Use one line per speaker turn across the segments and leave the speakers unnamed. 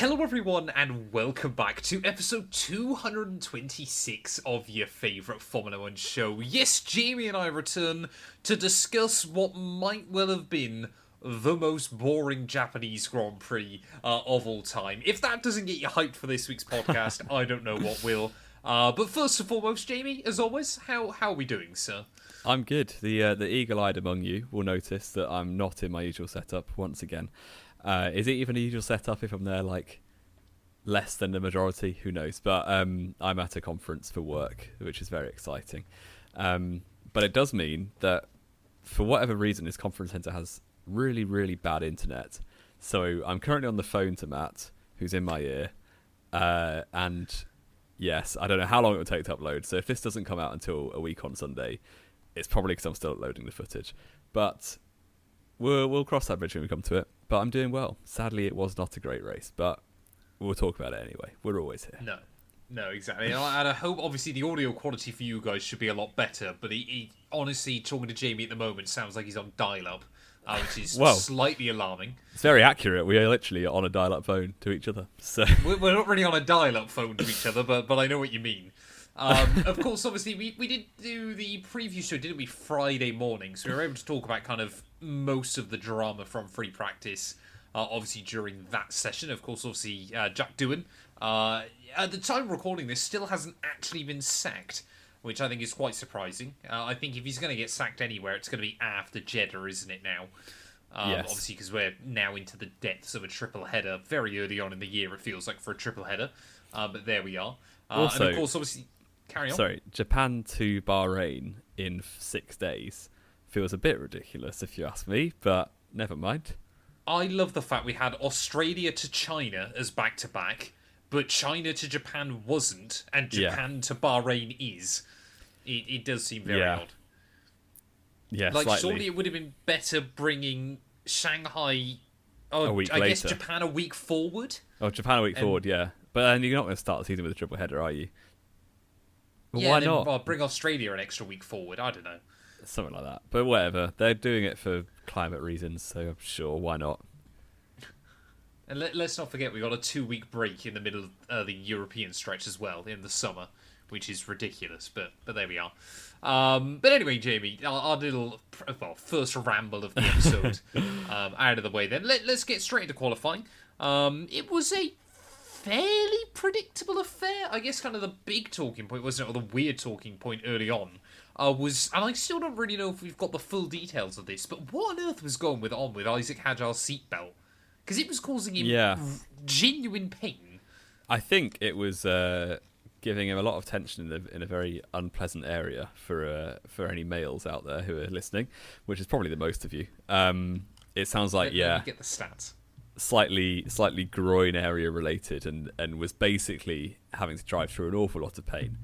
Hello everyone and welcome back to episode 226 of your favourite Formula 1 show. Yes, Jamie and I return to discuss what might well have been the most boring Japanese Grand Prix of all time. If that doesn't get you hyped for this week's podcast, I don't know what will. But first and foremost, Jamie, as always, how are we doing, sir?
I'm good. The eagle-eyed among you will notice that I'm not in my usual setup once again. Is it even a usual setup if I'm there like less than the majority? Who knows? But I'm at a conference for work, which is very exciting. But it does mean that for whatever reason, this conference centre has really, really bad internet. So I'm currently on the phone to Matt, who's in my ear. And yes, I don't know how long it will take to upload. So if this doesn't come out until a week on Sunday, it's probably because I'm still uploading the footage. But we'll cross that bridge when we come to it. But I'm doing well. Sadly, it was not a great race, but we'll talk about it anyway. We're always here.
No, exactly. And I hope, obviously, the audio quality for you guys should be a lot better. But he honestly, talking to Jamie at the moment, sounds like he's on dial-up, which is slightly alarming.
It's very accurate. We are literally on a dial-up phone to each other. So
we're not really on a dial-up phone to each other, but I know what you mean. Of course, obviously, we did do the preview show, didn't we, Friday morning? So we were able to talk about kind of most of the drama from free practice, obviously, during that session. Of course, obviously, Jack Doohan, at the time of recording this, still hasn't actually been sacked, which I think is quite surprising. I think if he's going to get sacked anywhere, it's going to be after Jeddah, isn't it, now?
Yes.
Obviously, because we're now into the depths of a triple header. Very early on in the year, it feels like, for a triple header. But there we are.
Also,
and of course, obviously... Carry on.
Sorry, Japan to Bahrain in 6 days feels a bit ridiculous if you ask me, but never mind.
I love the fact we had Australia to China as back-to-back, but China to Japan wasn't, and Japan to Bahrain is. It does seem very odd.
Yeah,
like,
slightly.
Surely it would have been better bringing Shanghai...
a week later.
I guess Japan a week forward?
Oh, Japan a week forward, yeah. But then you're not going to start the season with a triple header, are you?
Yeah,
why
then,
not?
Well, bring Australia an extra week forward. I don't know.
Something like that. But whatever. They're doing it for climate reasons, so I'm sure. Why not?
And let's not forget, we got a 2-week break in the middle of the European stretch as well, in the summer, which is ridiculous, but there we are. But anyway, Jamie, our little, first ramble of the episode out of the way then. Let's get straight into qualifying. It was a fairly predictable affair. I guess kind of the big talking point, wasn't it, or the weird talking point early on, was, and I still don't really know if we've got the full details of this, but what on earth was going on with Isaac Hadjar's seatbelt? Because it was causing him genuine pain.
I think it was giving him a lot of tension in a very unpleasant area for any males out there who are listening, which is probably the most of you. It sounds like,
Let me get the stats.
Slightly groin area related, and was basically having to drive through an awful lot of pain.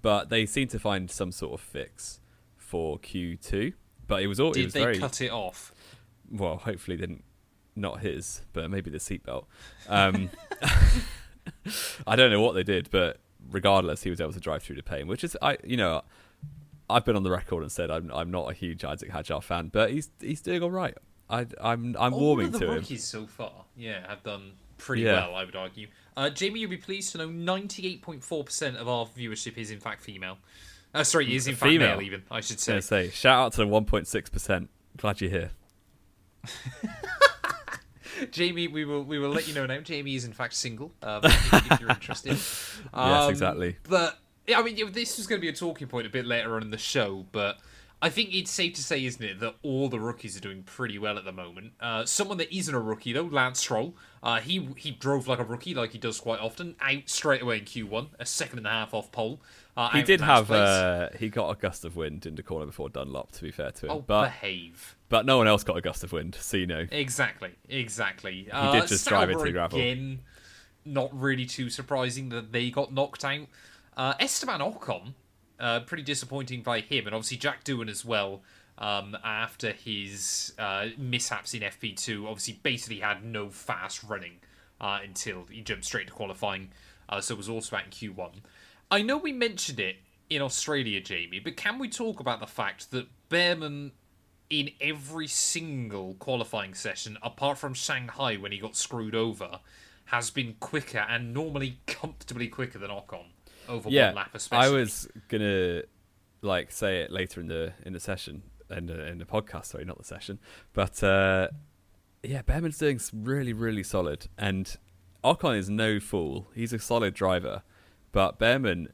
But they seem to find some sort of fix for Q2. But it was all.
Did they cut it off?
Well, hopefully not his, but maybe the seatbelt. I don't know what they did, but regardless, he was able to drive through the pain, which is I've been on the record and said I'm not a huge Isaac Hadjar fan, but he's doing all right. I'm warming to him.
All of the rookies so far, have done pretty well, I would argue. Jamie, you'll be pleased to know 98.4% of our viewership is in fact female. Is in fact male even, I should say.
I was going to say, shout out to the 1.6%. Glad you're here.
Jamie, we will let you know now. Jamie is in fact single, if you're interested.
Yes, exactly.
But I mean, this was going to be a talking point a bit later on in the show, but I think it's safe to say, isn't it, that all the rookies are doing pretty well at the moment. Someone that isn't a rookie, though, Lance Stroll, he drove like a rookie, like he does quite often, out straight away in Q1, a second and a half off pole.
He did have, he got a gust of wind in the corner before Dunlop, to be fair to him.
Oh, behave.
But no one else got a gust of wind, so you know.
Exactly.
He did just drive into the gravel.
Again, not really too surprising that they got knocked out. Esteban Ocon, pretty disappointing by him, and obviously Jack Doohan as well, after his mishaps in FP2, obviously basically had no fast running until he jumped straight to qualifying, so was also out in Q1. I know we mentioned it in Australia, Jamie, but can we talk about the fact that Behrman, in every single qualifying session, apart from Shanghai when he got screwed over, has been quicker and normally comfortably quicker than Ocon over
Yeah,
one lap, especially.
I was gonna say it later in the session in the podcast. Sorry, not the session, but Behrman's doing really, really solid, and Ocon is no fool. He's a solid driver, but Behrman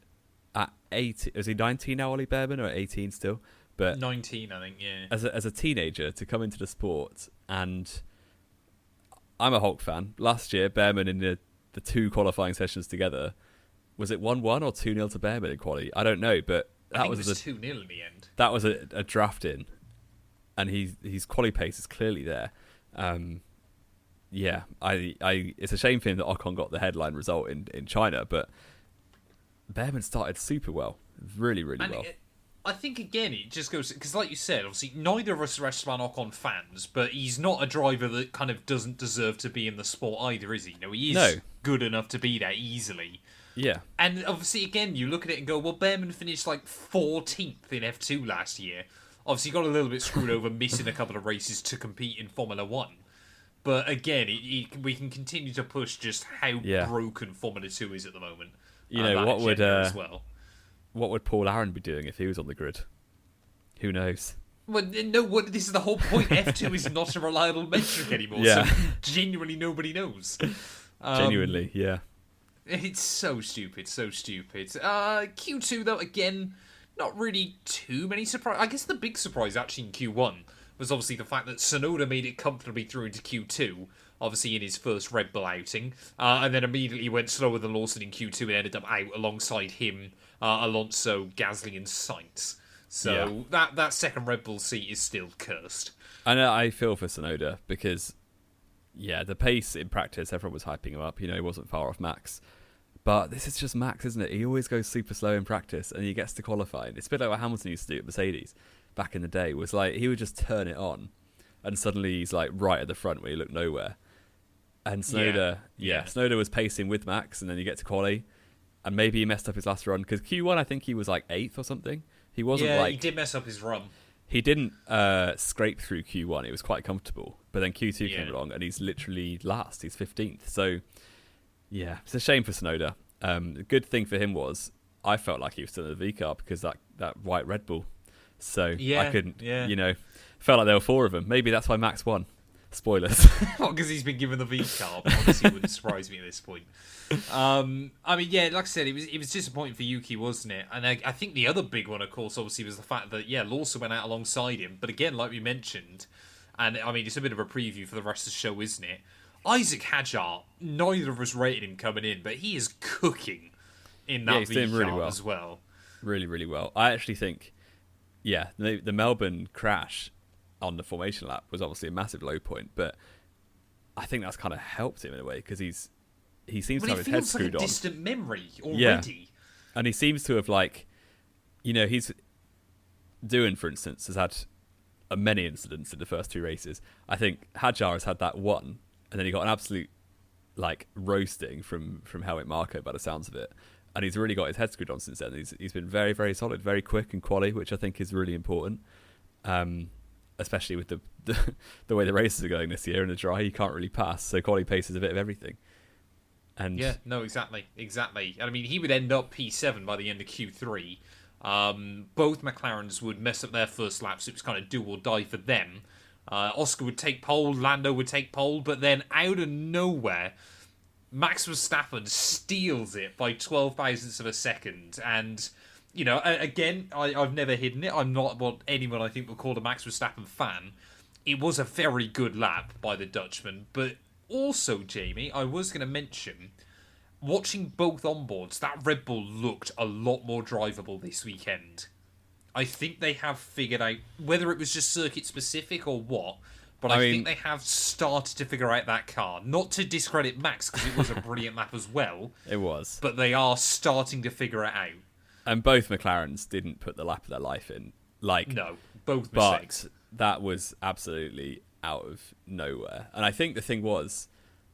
at 18, is he 19 now, Ollie Behrman, or 18 still? But
19, I think, yeah.
As a teenager to come into the sport, and I'm a Hulk fan. Last year, Behrman in the two qualifying sessions together, was it 1-1 or 2-0 to Behrman in quali? I don't know, but
I think it was 2-0 in the end.
That was a draft in, and his quali pace is clearly there. It's a shame for him that Ocon got the headline result in China, but Behrman started super well, really, really well.
I think, again, it just goes... Because like you said, obviously, neither of us are Esteban Ocon fans, but he's not a driver that kind of doesn't deserve to be in the sport either, is he? He is good enough to be there easily.
Yeah.
And obviously, again, you look at it and go, well, Behrman finished 14th in F2 last year. Obviously, got a little bit screwed over missing a couple of races to compete in Formula 1. But again, we can continue to push just how broken Formula 2 is at the moment.
What would Paul Aaron be doing if he was on the grid? Who knows?
Well, no, this is the whole point. F2 is not a reliable metric anymore, so genuinely nobody knows.
Genuinely, yeah.
It's so stupid, so stupid. Q2, though, again, not really too many surprises. I guess the big surprise, actually, in Q1 was obviously the fact that Tsunoda made it comfortably through into Q2, obviously in his first Red Bull outing, and then immediately went slower than Lawson in Q2 and ended up out alongside him, Alonso, Gasly and Sainz. So that second Red Bull seat is still cursed.
And I feel for Tsunoda because, the pace in practice, everyone was hyping him up. He wasn't far off Max. But this is just Max, isn't it? He always goes super slow in practice and he gets to qualifying. It's a bit like what Hamilton used to do at Mercedes back in the day. Was like he would just turn it on and suddenly he's right at the front where he looked nowhere. And Tsunoda, Tsunoda was pacing with Max, and then you get to quali, and maybe he messed up his last run because Q1 I think he was 8th or something. He wasn't
he did mess up his run.
He didn't scrape through Q1. It was quite comfortable, but then Q2 came along and he's literally last. He's 15th. So it's a shame for Tsunoda. The good thing for him was I felt like he was still in the V car because that white Red Bull. So I couldn't, felt like there were 4 of them. Maybe that's why Max won. Spoilers.
Well, because he's been given the V car. Honestly, wouldn't surprise me at this point. Like I said, it was disappointing for Yuki, wasn't it? And I think the other big one, of course, obviously, was the fact that Lawson went out alongside him. But again, like we mentioned, and it's a bit of a preview for the rest of the show, isn't it? Isaac Hadjar, neither of us rated him coming in, but he is cooking in that V car really as well.
Really, really well. I actually think, the Melbourne crash on the formation lap was obviously a massive low point, but I think that's kind of helped him in a way because he seems to have his head screwed on.
It feels like a distant memory already.
Yeah. And he seems to have he's Doohan, for instance, has had many incidents in the first 2 races. I think Hadjar has had that one, and then he got an absolute roasting from Helmut Marko by the sounds of it, and he's really got his head screwed on since then. He's been very, very solid, very quick and quali, which I think is really important. Especially with the way the races are going this year in the dry, you can't really pass. So quali pace is a bit of everything. And
exactly. And he would end up P7 by the end of Q3. Both McLarens would mess up their first lap, so it was kind of do or die for them. Oscar would take pole, Lando would take pole, but then out of nowhere, Max Verstappen steals it by 12 thousandths of a second, and again, I've never hidden it. I'm not what anyone I think would call a Max Verstappen fan. It was a very good lap by the Dutchman, but also, Jamie, I was going to mention, watching both onboards, that Red Bull looked a lot more drivable this weekend. I think they have figured out, whether it was just circuit specific or what, but I think they have started to figure out that car. Not to discredit Max, because it was a brilliant lap as well.
It was.
But they are starting to figure it out.
And both McLarens didn't put the lap of their life in.
No, both mistakes.
But that was absolutely out of nowhere. And I think the thing was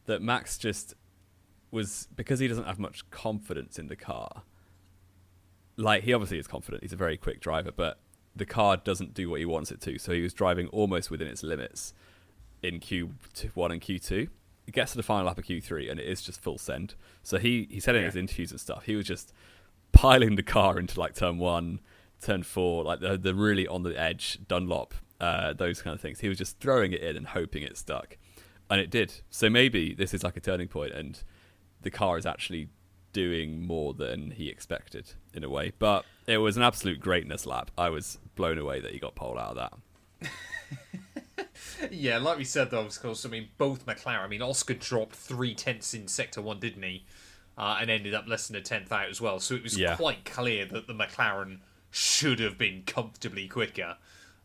that Max just was, because he doesn't have much confidence in the car. He obviously is confident. He's a very quick driver, but the car doesn't do what he wants it to. So he was driving almost within its limits in Q1 and Q2. gets to the final lap of Q3 and it is just full send. So he said in his interviews and stuff, he was just piling the car into like turn 1, turn 4, like the really on the edge Dunlop, those kind of things. He was just throwing it in and hoping it stuck, and it did. So maybe this is like a turning point and the car is actually doing more than he expected in a way. But it was an absolute greatness lap. I was blown away that he got pole out of that.
Yeah, like we said though, of course, I mean, both McLaren. I mean, Oscar dropped 3/10 in Sector 1, didn't he? And ended up less than a tenth out as well. So it was quite clear that the McLaren should have been comfortably quicker.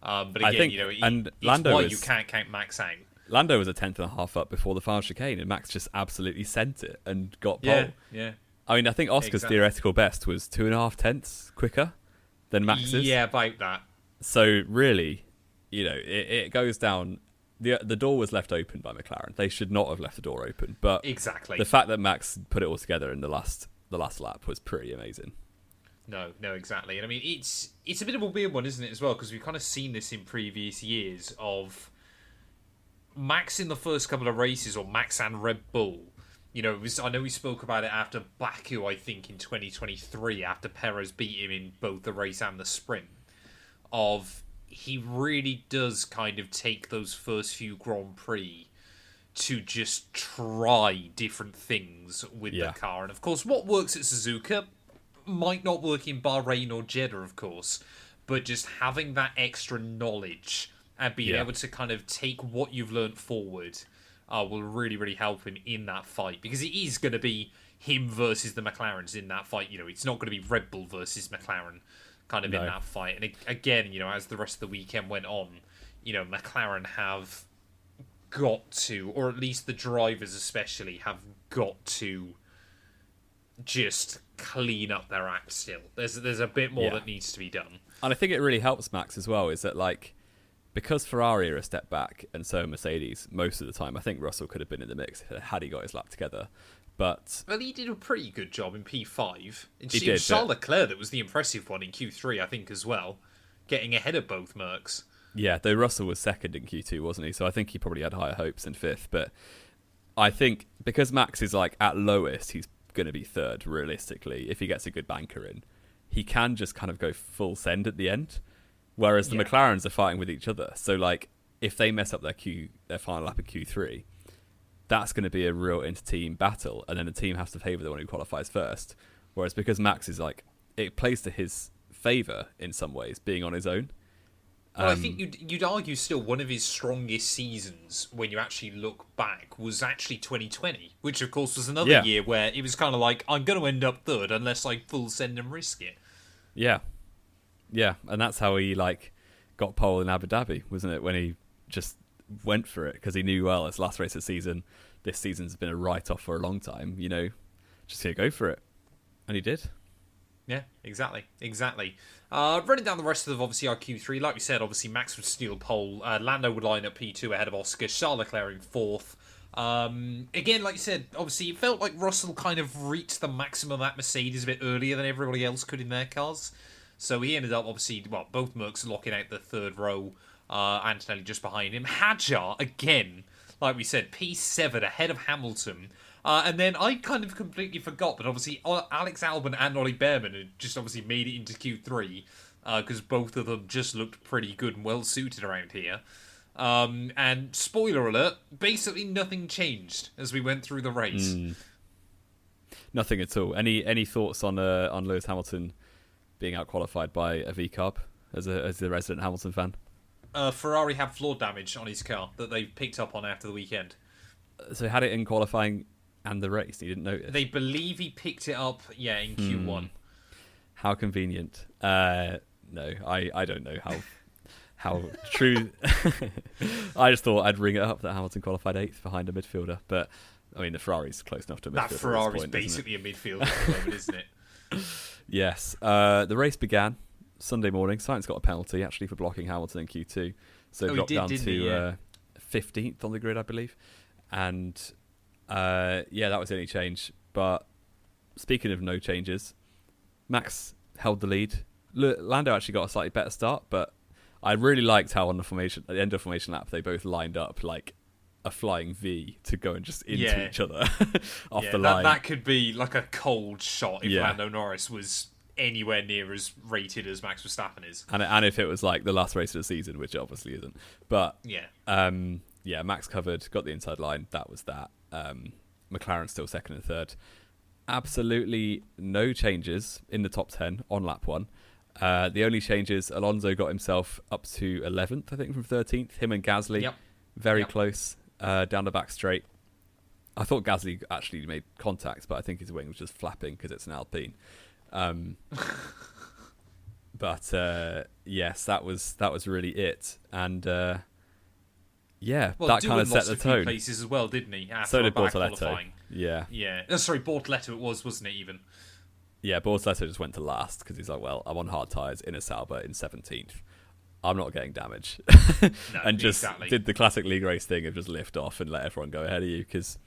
But again,
think,
you know,
and
it's
Lando
why
was,
you can't count Max out.
Lando was a tenth and a half up before the final chicane, and Max just absolutely sent it and got pole.
Yeah.
I mean, I think Oscar's theoretical best was 2.5 tenths quicker than Max's.
Yeah, about that.
So really, you know, it goes down. The door was left open by McLaren. They should not have left the door open. But
exactly,
the fact that Max put it all together in the last lap was pretty amazing.
No, exactly. And I mean, it's a bit of a weird one, isn't it, as well? Because we've kind of seen this in previous years of Max in the first couple of races, or Max and Red Bull. You know, I know we spoke about it after Baku, I think, in 2023, after Perez beat him in both the race and the sprint, of he really does kind of take those first few Grand Prix to just try different things with the car. And, of course, what works at Suzuka might not work in Bahrain or Jeddah, of course, but just having that extra knowledge and being able to kind of take what you've learned forward will really, really help him in that fight. Because it is going to be him versus the McLarens in that fight. You know, it's not going to be Red Bull versus McLaren kind of in that fight. And again, you know, as the rest of the weekend went on, you know, McLaren have got to, or at least the drivers especially, have got to just clean up their act still. There's a bit more that needs to be done.
And I think it really helps Max as well, is that, like, because Ferrari are a step back and so are Mercedes most of the time, I think Russell could have been in the mix had he got his lap together. But
well, he did a pretty good job in P5. It
he did,
Charles Leclerc that was the impressive one in Q3, I think, as well, getting ahead of both Mercs.
Yeah, though Russell was second in Q2, wasn't he? So I think he probably had higher hopes than fifth. But I think because Max is like at lowest, he's going to be third realistically. If he gets a good banker in, he can just kind of go full send at the end. Whereas the McLarens are fighting with each other. So like if they mess up their final lap of Q3, that's going to be a real inter-team battle, and then the team has to favour the one who qualifies first. Whereas because Max is like, it plays to his favour in some ways, being on his own.
Well, I think you'd argue still one of his strongest seasons, when you actually look back, was actually 2020, which of course was another year where it was kind of like, I'm going to end up third unless I full send and risk it. Yeah,
and that's how he like got pole in Abu Dhabi, wasn't it? When he just went for it because he knew, well, it's last race of the season. This season's been a write-off for a long time. You know, just gonna go for it, and he did.
Yeah, exactly. Running down the rest of obviously our Q3, like we said, obviously Max would steal pole. Lando would line up P2 ahead of Oscar. Charles Leclerc in fourth. Again, like you said, obviously it felt like Russell kind of reached the maximum at Mercedes a bit earlier than everybody else could in their cars. So he ended up obviously, well, both Mercs locking out the third row. Antonelli just behind him. Hadjar, again, like we said, P7 ahead of Hamilton. And then I kind of completely forgot, but obviously Alex Albon and Ollie Behrman had just obviously made it into Q3 because both of them just looked pretty good and well suited around here. And spoiler alert, basically nothing changed as we went through the race.
Nothing at all. Any thoughts on Lewis Hamilton being out qualified by a V-carb as a resident Hamilton fan?
Ferrari had floor damage on his car that they picked up on after the weekend.
So he had it in qualifying and the race. He didn't notice.
They believe he picked it up, in Q1.
How convenient. No, I don't know how true. I just thought I'd ring it up that Hamilton qualified 8th behind a midfielder. But, I mean, the Ferrari's close enough to a midfielder.
That Ferrari's basically a midfielder at the moment, isn't it?
Yes. The race began Sunday morning. Sainz got a penalty, actually, for blocking Hamilton in Q2. So dropped down to 15th on the grid, I believe. And, that was the only change. But speaking of no changes, Max held the lead. Lando actually got a slightly better start, but I really liked how on the end of formation lap they both lined up like a flying V to go and just into each other off the line.
That could be like a cold shot if
Yeah.
Lando Norris was anywhere near as rated as Max Verstappen is.
And if it was like the last race of the season, which it obviously isn't. But Max covered, got the inside line. That was that. McLaren still second and third. Absolutely no changes in the top 10 on lap 1. The only changes, Alonso got himself up to 11th, I think, from 13th. Him and Gasly, very close down the back straight. I thought Gasly actually made contact, but I think his wing was just flapping because it's an Alpine. But yes, that was really it. And that kind of set the tone.
Places as well, didn't he?
So did Bortoletto. Yeah.
Sorry, Bortoletto it wasn't it even?
Yeah, Bortoletto just went to last because he's like, well, I'm on hard tyres in a Sauber in 17th. I'm not getting damage.
No,
and just did the classic league race thing of just lift off and let everyone go ahead of you because,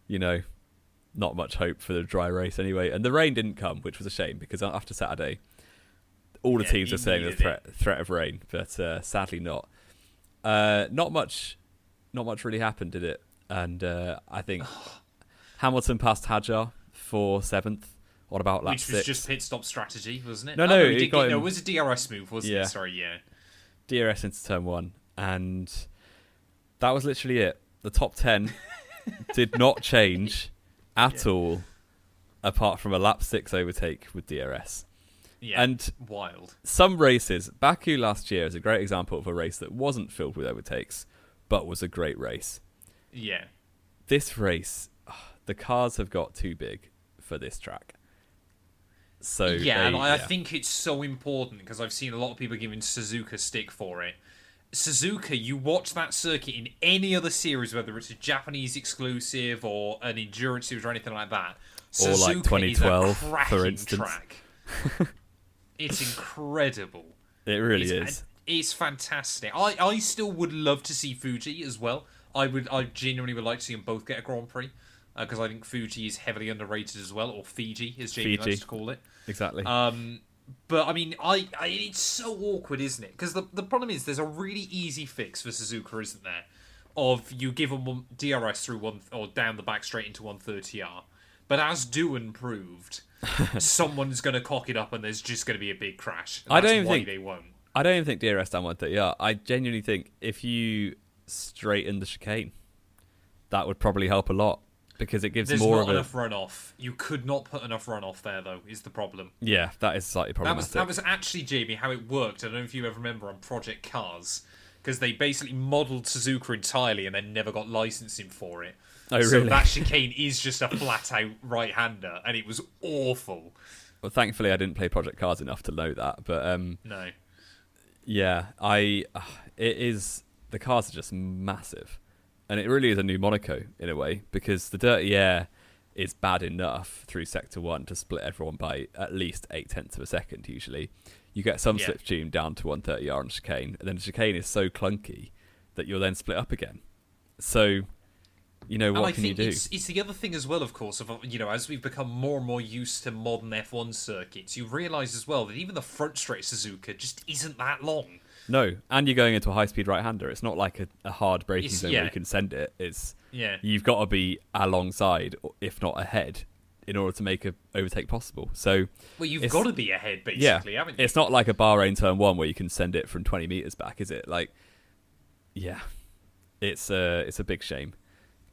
not much hope for the dry race anyway. And the rain didn't come, which was a shame because after Saturday, all the teams were saying the threat of rain, but sadly not. Not much really happened, did it? And I think Hamilton passed Hadjar for 7th. What about lap 6?
Which was just pit stop strategy, wasn't it?
No,
it was a DRS move, wasn't it? Sorry,
DRS into turn 1, and that was literally it. The top 10 did not change at all, apart from a lap 6 overtake with DRS.
Yeah,
and
wild.
Some races, Baku last year is a great example of a race that wasn't filled with overtakes, but was a great race.
Yeah.
This race, the cars have got too big for this track. So
I think it's so important because I've seen a lot of people giving Suzuka stick for it. Suzuka, you watch that circuit in any other series, whether it's a Japanese exclusive or an endurance series or anything like that.
Or
Suzuka
like 2012,
is a
for instance.
Track. It's incredible.
It really is.
It's fantastic. I still would love to see Fuji as well. I genuinely would like to see them both get a Grand Prix. Because I think Fuji is heavily underrated as well, or Fiji, as Jamie likes to call it.
Exactly.
But I mean, it's so awkward, isn't it? Because the problem is, there's a really easy fix for Suzuka, isn't there? Of you give them DRS through one or down the back straight into 130R. But as Doohan proved, someone's going to cock it up, and there's just going to be a big crash. And they won't.
I don't even think DRS down 130R. I genuinely think if you straighten the chicane, that would probably help a lot. Because it gives more of
enough runoff. You could not put enough runoff there, though, is the problem.
Yeah, that is slightly problematic.
That was actually, Jamie, how it worked. I don't know if you ever remember on Project Cars. Because they basically modelled Suzuka entirely and then never got licensing for it.
Oh,
so
really?
that chicane is just a flat-out right-hander, and it was awful.
Well, thankfully, I didn't play Project Cars enough to know that. But
no.
Yeah, it is... The cars are just massive. And it really is a new Monaco, in a way, because the dirty air is bad enough through Sector 1 to split everyone by at least 0.8 of a second, usually. You get some slipstream down to 130R on chicane, and then the chicane is so clunky that you'll then split up again. So, what can you do?
It's the other thing as well, of course, of as we've become more and more used to modern F1 circuits, you realise as well that even the front straight Suzuka just isn't that long.
No, and you're going into a high-speed right-hander. It's not like a hard braking zone where you can send it. You've got to be alongside, if not ahead, in order to make an overtake possible. So,
you've got to be ahead, basically, haven't you?
It's not like a Bahrain turn 1 where you can send it from 20 metres back, is it? It's a big shame.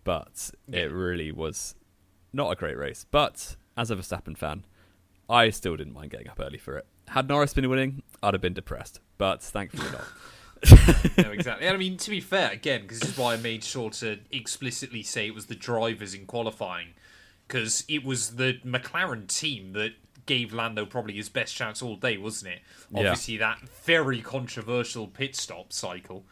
But it really was not a great race. But, as a Verstappen fan, I still didn't mind getting up early for it. Had Norris been winning, I'd have been depressed. But thankfully not.
No, exactly. And I mean, to be fair, again, because this is why I made sure to explicitly say it was the drivers in qualifying. Because it was the McLaren team that gave Lando probably his best chance all day, wasn't it? Obviously, that very controversial pit stop cycle,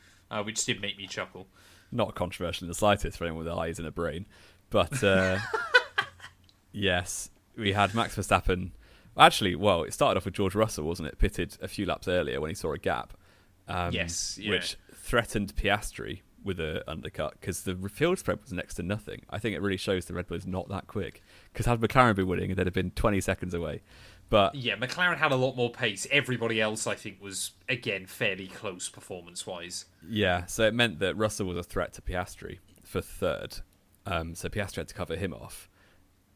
which did make me chuckle.
Not controversial in the slightest for anyone with eyes and a brain. But, yes, we had Max Verstappen... Actually, it started off with George Russell, wasn't it? Pitted a few laps earlier when he saw a gap. Which threatened Piastri with an undercut because the field spread was next to nothing. I think it really shows the Red Bull is not that quick. Because had McLaren been winning, they'd have been 20 seconds away. But
yeah, McLaren had a lot more pace. Everybody else, I think, was, again, fairly close performance-wise.
Yeah, so it meant that Russell was a threat to Piastri for third, so Piastri had to cover him off.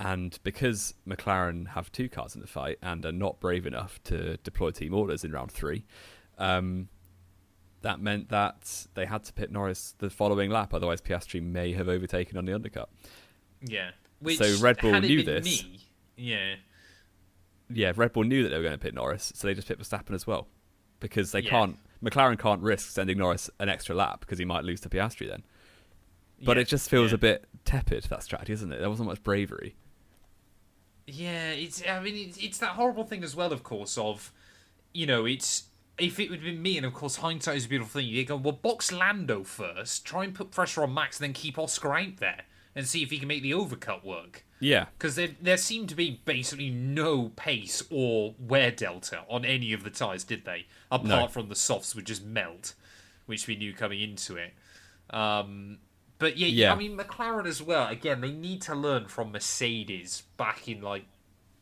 And because McLaren have 2 cars in the fight and are not brave enough to deploy team orders in round 3, that meant that they had to pit Norris the following lap. Otherwise, Piastri may have overtaken on the undercut.
Yeah. Which,
so Red Bull
had it
knew
been
this.
Yeah,
Red Bull knew that they were going to pit Norris, so they just pit Verstappen as well, because they
Yeah.
can't. McLaren can't risk sending Norris an extra lap because he might lose to Piastri then. But
Yeah,
it just feels
yeah.
a bit tepid, that strategy, isn't it? There wasn't much bravery.
Yeah, it's that horrible thing as well, of course, of, it's, if it would have been me, and of course hindsight is a beautiful thing, you go, well, box Lando first, try and put pressure on Max, and then keep Oscar out there, and see if he can make the overcut work.
Yeah.
Because there seemed to be basically no pace or wear delta on any of the tyres, did they? Apart from the softs would just melt, which we knew coming into it. But yeah, I mean, McLaren as well, again, they need to learn from Mercedes back in,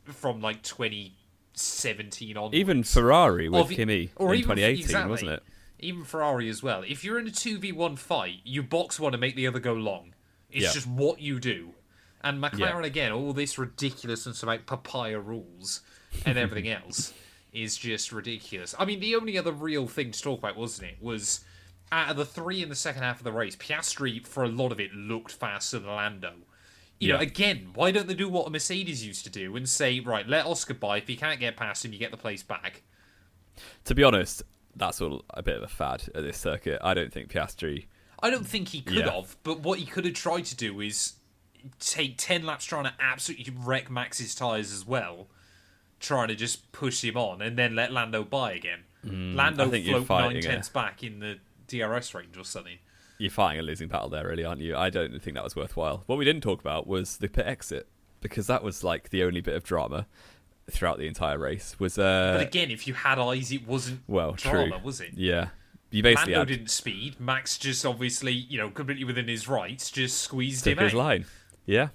from 2017 onwards.
Even Ferrari with Kimi in 2018,
exactly,
wasn't it?
Even Ferrari as well. If you're in a 2v1 fight, you box one and make the other go long. It's just what you do. And McLaren, again, all this ridiculousness about papaya rules and everything else is just ridiculous. I mean, the only other real thing to talk about, wasn't it, was out of the 3 in the second half of the race, Piastri, for a lot of it, looked faster than Lando. You know, again, why don't they do what a Mercedes used to do and say, right, let Oscar by. If you can't get past him, you get the place back.
To be honest, that's all a bit of a fad at this circuit. I don't think Piastri...
I don't think he could have, but what he could have tried to do is take 10 laps trying to absolutely wreck Max's tyres as well, trying to just push him on, and then let Lando by again. Lando float 9/10 back in the DRS range or something.
You're fighting a losing battle there, really, aren't you? I don't think that was worthwhile. What we didn't talk about was the pit exit, because that was like the only bit of drama throughout the entire race. But
again, if you had eyes, it wasn't drama, was it?
Yeah. You basically
Lando didn't speed. Max just obviously, completely within his rights, just squeezed him out.
Took his line. Yeah.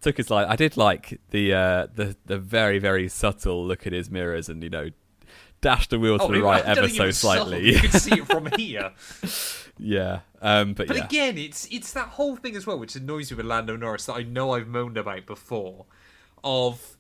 Took his line. I did like the very, very subtle look at his mirrors and, dashed the wheel to the right ever so slightly.
You could see it from here.
Yeah. But yeah.
Again, it's that whole thing as well, which annoys me with Lando Norris, that I know I've moaned about before, of,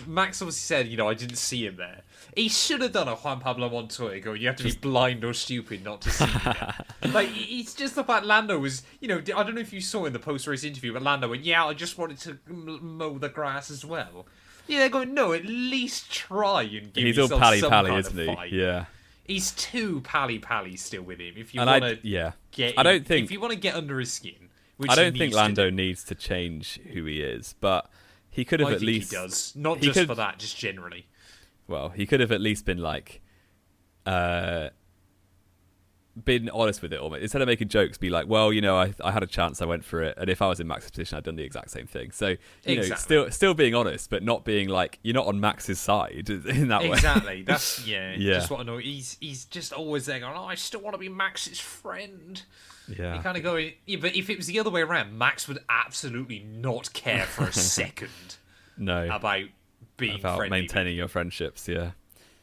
Max obviously said, I didn't see him there. He should have done a Juan Pablo Montoya going, you have to be blind or stupid not to see him. It's just the fact Lando was, I don't know if you saw in the post-race interview, but Lando went, I just wanted to mow the grass as well. Yeah, they're going, no, at least try and give yourself some kind of fight. He's all pally-pally, isn't he?
Yeah.
He's too pally-pally still with him. If you want to if you want to get under his skin, which
I don't think Lando needs to change who he is, but he could have at least...
he does. Not just for that, just generally.
Well, he could have at least been been honest with it almost. Instead of making jokes, be like, well, I had a chance, I went for it, and if I was in Max's position, I'd done the exact same thing. So, still being honest, but not being like, you're not on Max's side in that way.
Exactly. That's, just what I know. He's just always there going, I still want to be Max's friend.
Yeah.
You kind of going, but if it was the other way around, Max would absolutely not care for a second about being friendly.
Maintaining your friendships,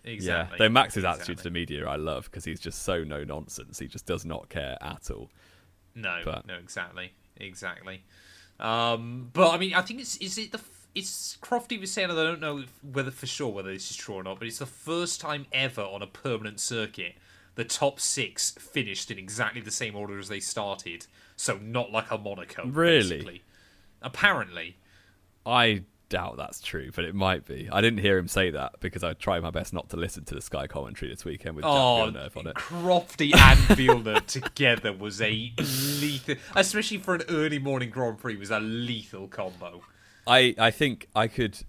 Exactly.
Yeah. Though Max's attitude to the media I love, because he's just so no nonsense. He just does not care at all.
No, exactly. But I mean, I think it's Crofty was saying, I don't know whether this is true or not, but it's the first time ever on a permanent circuit the top 6 finished in exactly the same order as they started. So not like a Monaco.
Really?
Basically. Apparently.
I doubt that's true, but it might be. I didn't hear him say that because I tried my best not to listen to the Sky commentary this weekend with Jack Villeneuve on it.
Crofty and Villeneuve together was a lethal, especially for an early morning Grand Prix, was a lethal combo.
I think I could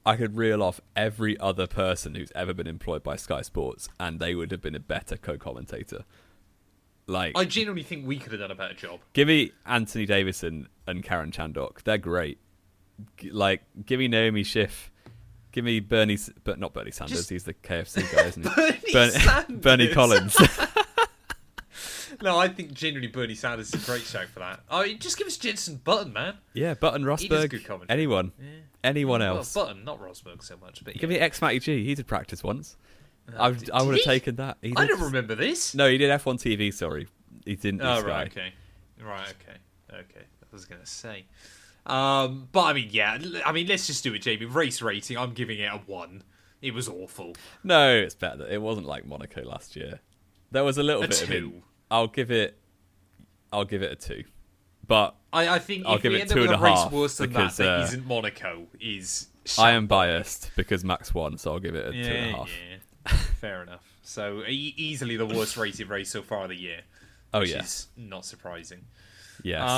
reel off every other person who's ever been employed by Sky Sports, and they would have been a better co-commentator. I
genuinely think we could have done a better job.
Give me Anthony Davison and Karen Chandok. They're great. Give me Naomi Schiff. Give me Bernie, but not Bernie Sanders. He's the KFC guy, isn't he? Bernie Collins.
No, I think genuinely Bernie Sanders is a great show for that. Just give us Jensen Button, man.
Yeah, Button, Rosberg, anyone. Yeah. Anyone else.
Well, Button, not Rosberg so much. But
give me Matty G. He did practice once. I would have taken that.
I don't remember this.
No, he did F1 TV, sorry. He didn't do Sky.
Right, okay. Okay, I was going to say. But I mean, yeah. I mean, let's just do it, Jamie. Race rating, I'm giving it a 1. It was awful.
No, it's better. It wasn't like Monaco last year. There was a little bit
2.
of it. I'll give it a 2. But
I think
I'll
if
give
we
it
end up with a
2.5
race worse than
because,
that isn't Monaco, is
I am biased because Max won, so I'll give it a 2.5.
Yeah. Fair enough. So easily the worst rated race so far of the year. Which is not surprising.
Yes.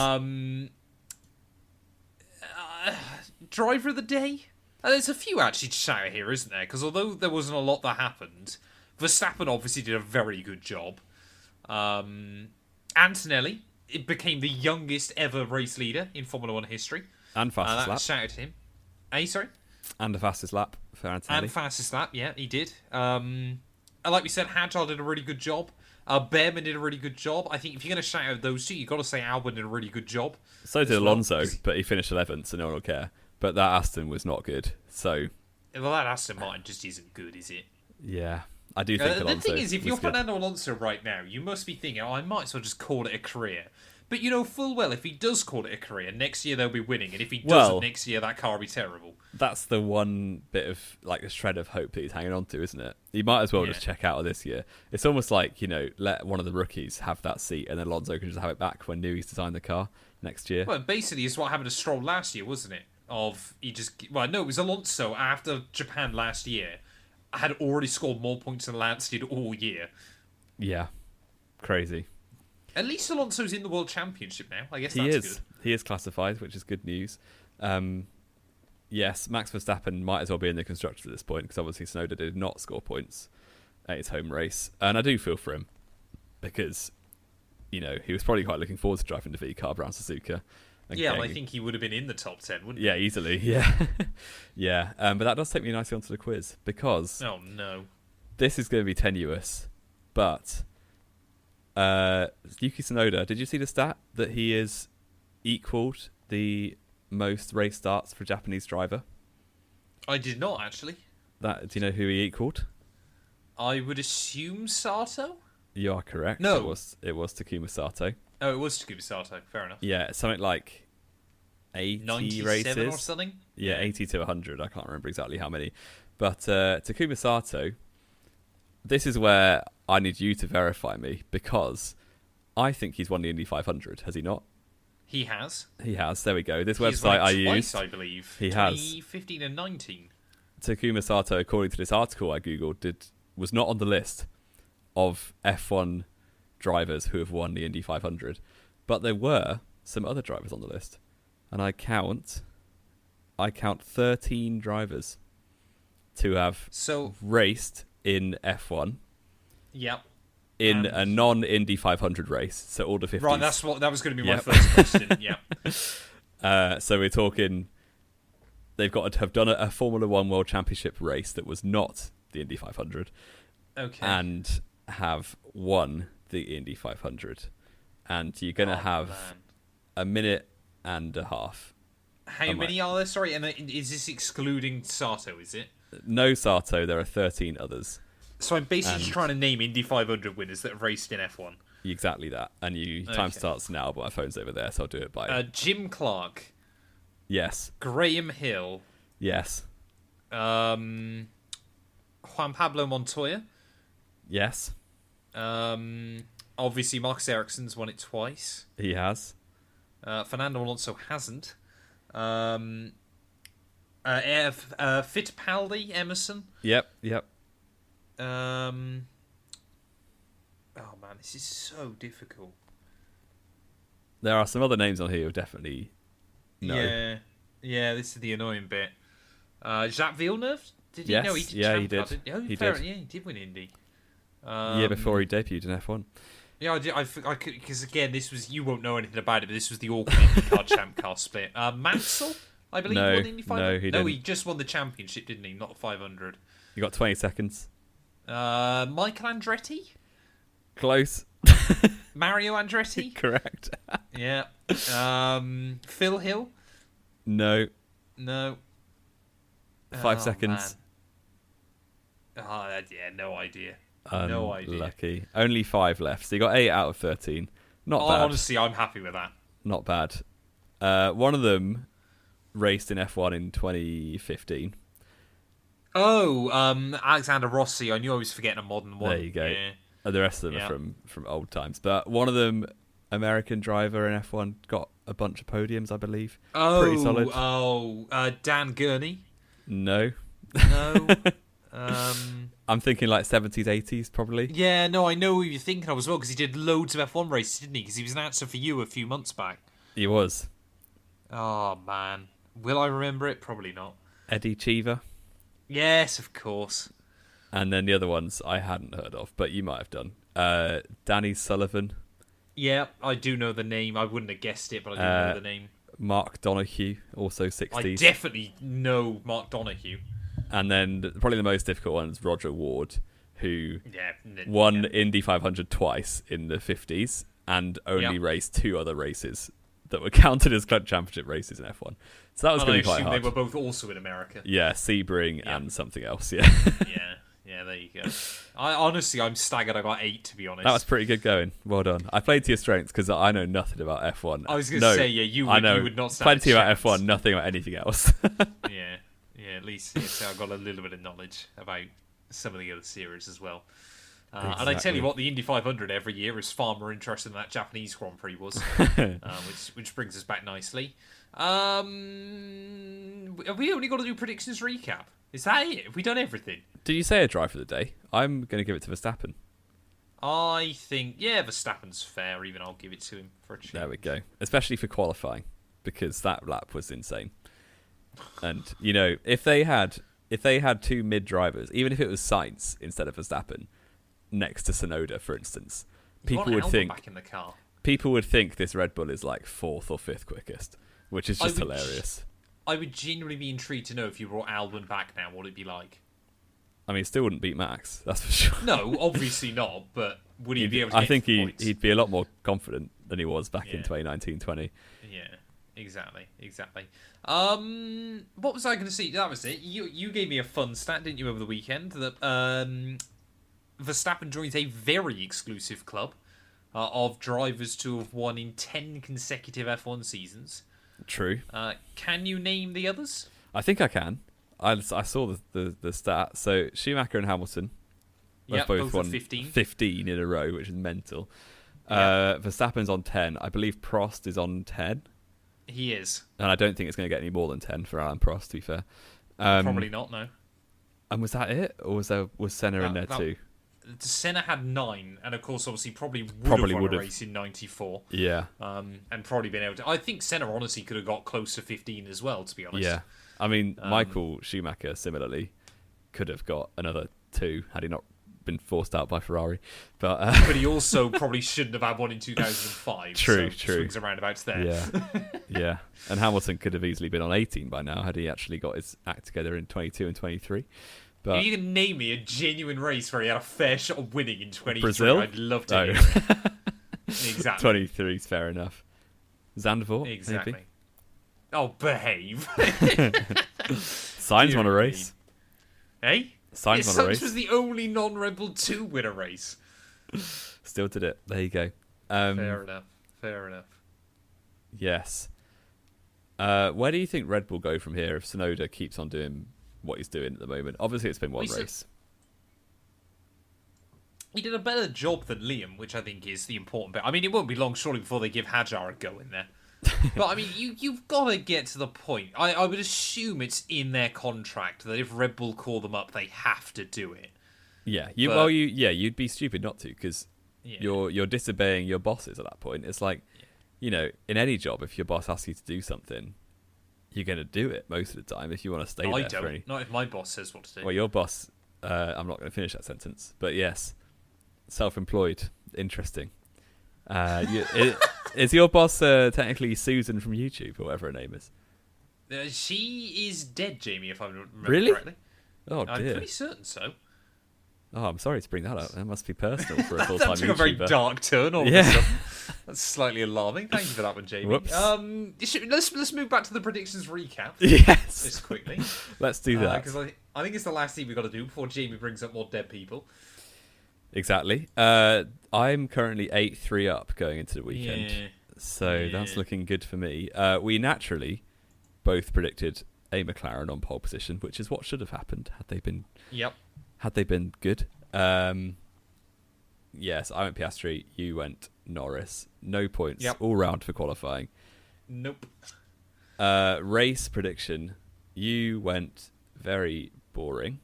Driver of the day? There's a few actually to shout out here, isn't there? Because although there wasn't a lot that happened, Verstappen obviously did a very good job. Antonelli, it became the youngest ever race leader in Formula 1 history.
And fastest lap.
Shout out to him. Sorry?
And the fastest lap for Antonelli.
And fastest lap, yeah, he did. And like we said, Hadjar did a really good job. Behrman did a really good job. I think if you're going to shout out those two, you've got to say Albon did a really good job.
So did Alonso, but he finished 11th, so no one will care. But that Aston was not good, so...
Well, that Aston Martin just isn't good, is it?
Yeah, I do think Alonso
the thing is, if you're
good.
Fernando Alonso right now, you must be thinking, I might as well just call it a career. But you know full well, if he does call it a career, next year they'll be winning. And if he doesn't, next year that car will be terrible.
That's the one bit of, like, a shred of hope that he's hanging on to, isn't it? He might as well just check out of this year. It's almost like, let one of the rookies have that seat and then Alonso can just have it back when Newey's designed the car next year.
Well, basically, it's what happened to Stroll last year, wasn't it? It was Alonso after Japan last year had already scored more points than Lance did all year.
Yeah. Crazy.
At least Alonso's in the World Championship now. I guess that's good.
He is classified, which is good news. Yes, Max Verstappen might as well be in the constructors at this point because obviously Tsunoda did not score points at his home race. And I do feel for him because, he was probably quite looking forward to driving the V-car around Suzuka.
Yeah, I think he would have been in the top 10, wouldn't he?
Yeah, easily, yeah. Yeah, but that does take me nicely onto the quiz because...
Oh, no.
This is going to be tenuous, but... Yuki Tsunoda, did you see the stat that he has equalled the most race starts for a Japanese driver?
I did not, actually.
Do you know who he equalled?
I would assume Sato?
You are correct.
No.
It was Takuma Sato.
Oh, it was Takuma Sato. Fair enough.
Yeah, something like 80
97
races.
or something?
Yeah, 80 to 100. I can't remember exactly how many. But Takuma Sato, this is where I need you to verify me because I think he's won the Indy 500. Has he not?
He has.
He has. There we go. This
He's
website I
twice,
used.
I believe.
He has.
2015 and 19.
Takuma Sato, according to this article I googled, was not on the list of F1 drivers who have won the Indy 500, but there were some other drivers on the list, and I count 13 drivers to have raced in F1.
Yep.
In a non-Indy 500 race, so all the 50s.
Right, that was going to be my first question. Yeah.
So we're talking. They've got to have done a Formula One World Championship race that was not the Indy 500.
Okay.
And have won the Indy 500. And you're going to have a minute and a half.
How many are there? Sorry, and is this excluding Sato, is it?
No Sato, there are 13 others.
So I'm basically just trying to name Indy 500 winners that have raced in F1.
Exactly that. And time starts now, but my phone's over there, so I'll do it by...
Jim Clark.
Yes.
Graham Hill.
Yes.
Juan Pablo Montoya.
Yes.
Obviously, Marcus Ericsson's won it twice.
He has.
Fernando Alonso hasn't. Fittipaldi, Emerson.
Yep.
Oh man, this is so difficult.
There are some other names on here who definitely know.
Yeah, this is the annoying bit. Jacques Villeneuve? Did he?
Yes.
No, he did.
He did.
He did. Yeah, he did win Indy.
Year before he debuted in F1.
Yeah, I did. I could, because again, this was, you won't know anything about it, but this was the Auckland IndyCar Champ Car split. Mansell, I believe, won the Indy 500.
No, he didn't.
He just won the championship, didn't he? Not 500.
You got 20 seconds.
Michael Andretti?
Close.
Mario Andretti?
Correct.
Yeah. Phil Hill?
No. 5 seconds.
Man. Yeah, no idea. No idea.
Lucky. Only 5 left. So you got 8 out of 13. Not bad.
Honestly, I'm happy with that.
not bad. One of them raced in F1 in 2015.
Oh, Alexander Rossi. I knew I was forgetting a modern one.
There you go.
Yeah.
The rest of them are from old times. But one of them, American driver in F1, got a bunch of podiums, I believe.
Oh,
pretty solid.
Dan Gurney.
No.
No.
I'm thinking like 70s, 80s, probably.
Yeah, no, I know who you're thinking of as well, because he did loads of F1 races, didn't he? Because he was an announcer for you a few months back.
He was.
Oh, man. Will I remember it? Probably not.
Eddie Cheever.
Yes, of course.
And then the other ones I hadn't heard of, but you might have done. Danny Sullivan.
Yeah, I do know the name. I wouldn't have guessed it, but I do know the name.
Mark Donoghue, also 60s.
I definitely know Mark Donoghue.
And then probably the most difficult one is Roger Ward, who won Indy 500 twice in the 50s and only raced 2 other races that were counted as club championship races in F1. So that was going to be quite hard.
They were both also in America.
Yeah, Sebring and something else. Yeah.
Yeah, there you go. I'm staggered. I got 8, to be honest.
That was pretty good going. Well done. I played to your strengths because I know nothing about F1.
I was going to say, you would not stand
plenty about F1, nothing about anything else.
Yeah, at least I've got a little bit of knowledge about some of the other series as well.
Exactly.
And I tell you what, the Indy 500 every year is far more interesting than that Japanese Grand Prix was, which brings us back nicely. Have we only got to do predictions recap? Is that it? Have we done everything?
Did you say a drive for the day? I'm going to give it to Verstappen.
I think, Verstappen's fair. Even I'll give it to him for a change.
There we go. Especially for qualifying, because that lap was insane. And if they had 2 mid drivers, even if it was Sainz instead of Verstappen next to Tsunoda, for instance, people would think
back in the car.
People would think this Red Bull is like 4th or 5th quickest, which is just hilarious.
I would genuinely be intrigued to know if you brought Albon back now, what it'd be like.
I mean, he still wouldn't beat Max, that's for sure.
No, obviously not. But would he be able to? I
think he'd be a lot more confident than he was back in 2019-20.
Yeah. Exactly. What was I going to say? That was it. You gave me a fun stat, didn't you, over the weekend? That Verstappen joins a very exclusive club of drivers to have won in 10 consecutive F1 seasons.
True.
Can you name the others?
I think I can. I saw the stat. So Schumacher and Hamilton both won 15 in a row, which is mental. Verstappen's on 10. I believe Prost is on 10.
He is.
And I don't think it's going to get any more than 10 for Alan Prost, to be fair.
Probably not, no.
And was that it? Or was Senna in there too?
Senna had 9, and of course, obviously, probably would have won a race in 94.
Yeah.
And probably been able to... I think Senna, honestly, could have got close to 15 as well, to be honest.
Yeah. I mean, Michael Schumacher, similarly, could have got another 2 had he not been forced out by Ferrari. But
he also probably shouldn't have had one in 2005.
True.
Swings and roundabouts there.
Yeah. And Hamilton could have easily been on 18 by now had he actually got his act together in 22 and 23. But
if you can name me a genuine race where he had a fair shot of winning in 23,
Brazil?
I'd love to hear it. Exactly.
23 is fair enough. Zandvoort,
exactly.
maybe?
Oh, behave.
Sainz won a race.
Hey?
Sainz won a race.
was the only non-Red Bull 2 win a race.
Still did it. There you go.
Fair enough.
Yes. Where do you think Red Bull go from here if Tsunoda keeps on doing what he's doing at the moment? Obviously, it's been one race.
He did a better job than Liam, which I think is the important bit. I mean, it won't be long, surely, before they give Hadjar a go in there. But, I mean, you've got to get to the point. I would assume it's in their contract that if Red Bull call them up, they have to do it.
Yeah, you'd be stupid not to, because you're disobeying your bosses at that point. It's like, in any job, if your boss asks you to do something, you're going to do it most of the time if you want to stay there.
I don't. Not if my boss says what to do.
Well, your boss... I'm not going to finish that sentence, but yes, self-employed, interesting. Is your boss technically Susan from YouTube, or whatever her name is?
She is dead, Jamie, if I remember correctly.
Oh, dear.
I'm pretty certain so.
Oh, I'm sorry to bring that up. That must be personal for a full-time YouTuber.
That took a very dark turn. That's slightly alarming. Thank you for that one, Jamie.
Whoops.
Let's move back to the predictions recap.
Yes.
Just quickly.
Let's do that.
Because I think it's the last thing we've got to do before Jamie brings up more dead people.
Exactly. I'm currently 8-3 up going into the weekend.
Yeah.
So that's looking good for me. We naturally both predicted a McLaren on pole position, which is what should have happened had they been.
Yep.
Had they been good. Yes, I went Piastri. You went Norris. No points all round for qualifying.
Nope.
Race prediction. You went very boring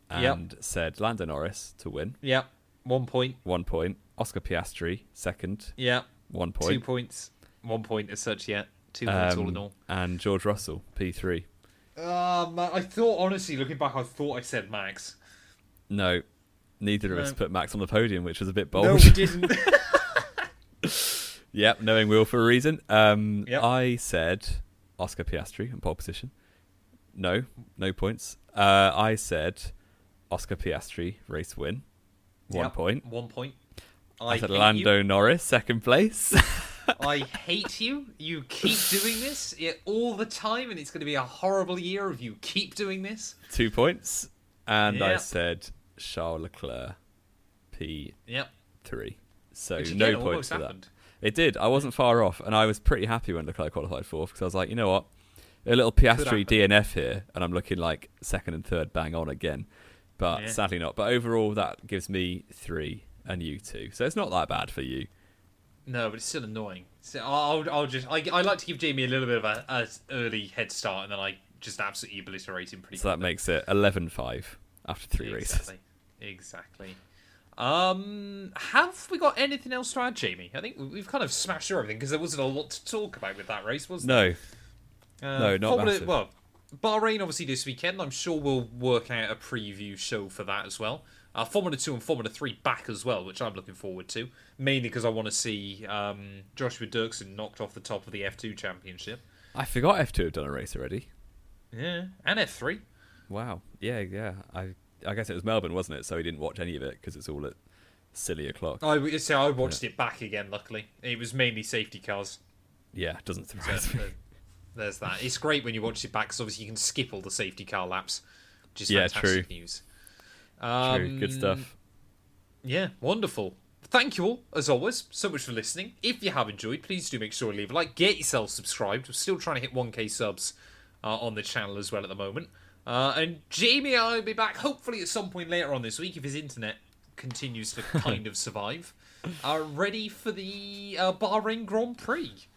and said Lando Norris to win.
Yep. 1 point.
1 point. Oscar Piastri second.
Yep.
1 point.
2 points. 1 point as such, 2 points all in all.
And George Russell, P3.
I thought, honestly, looking back, I thought I said Max.
No, neither of us put Max on the podium, which was a bit bold.
No, we didn't.
Yep, knowing Will for a reason. I said Oscar Piastri in pole position. No points. I said Oscar Piastri race win. 1 point.
1 point.
I said Lando Norris second place.
I hate you. You keep doing this all the time, and it's going to be a horrible year if you keep doing this.
2 points. And I said Charles Leclerc P3. So no points for that. It did. I wasn't far off, and I was pretty happy when Leclerc qualified fourth because I was like, you know what? A little Piastri DNF here, and I'm looking like second and third bang on again. But sadly not. But overall, that gives me 3 and you 2. So it's not that bad for you.
No, but it's still annoying. So I'll just I like to give Jamie a little bit of a early head start, and then I just absolutely obliterate him pretty.
So that makes it 11-5 after 3 races.
Exactly. Have we got anything else to add, Jamie? I think we've kind of smashed through everything because there wasn't a lot to talk about with that race, was there?
No, not massive.
Well, Bahrain obviously this weekend. I'm sure we'll work out a preview show for that as well. Formula 2 and Formula 3 back as well, which I'm looking forward to. Mainly because I want to see Joshua Dirksen knocked off the top of the F2 championship.
I forgot F2 had done a race already.
Yeah, and F3.
Wow. Yeah. I guess it was Melbourne, wasn't it? So he didn't watch any of it because it's all at silly o'clock.
I watched it back again, luckily. It was mainly safety cars.
Yeah, doesn't surprise me.
There's that. It's great when you watch it back because obviously you can skip all the safety car laps. Which is fantastic news.
True, good stuff.
Yeah, wonderful. Thank you all, as always, so much for listening. If you have enjoyed, please do make sure to leave a like. Get yourself subscribed. We're still trying to hit 1k subs on the channel as well at the moment. And Jamie and I will be back hopefully at some point later on this week if his internet continues to kind of survive. Ready for the Bahrain Grand Prix.